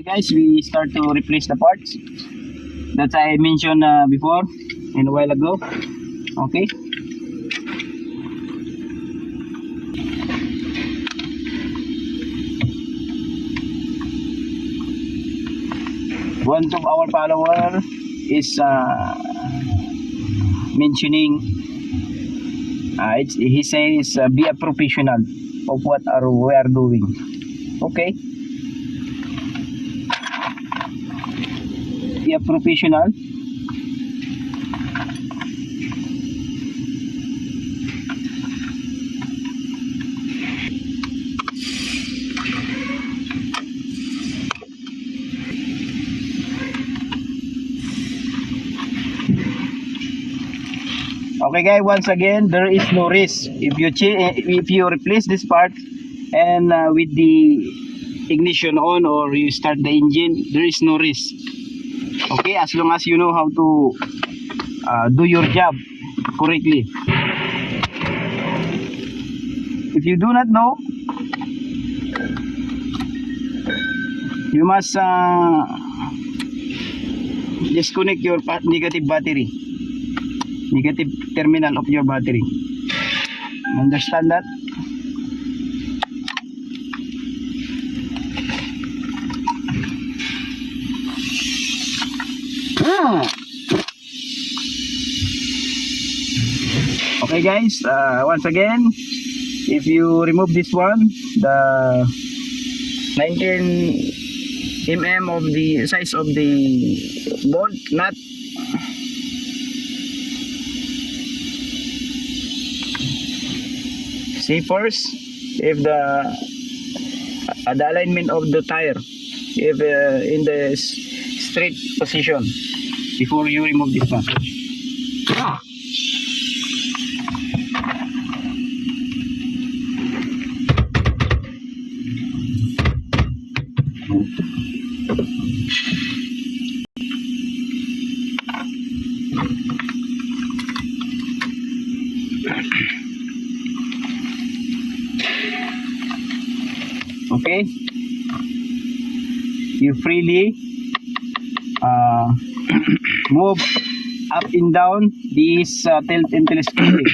Guys, we start to replace the parts that I mentioned before and a while ago. Okay, one of our follower is mentioning he says be a professional of what we are doing. Okay, be a professional. Okay guys, once again, there is no risk if you replace this part and with the ignition on or you start the engine, there is no risk. Okay, as long as you know how to do your job correctly. If you do not know, you must disconnect your negative terminal of your battery. Understand that? Okay guys, once again, if you remove this one, the 19 mm of the size of the bolt nut, see first if the alignment of the tire, if in the straight position before you remove this one. Okay, you freely move up and down this tilt and telescopic.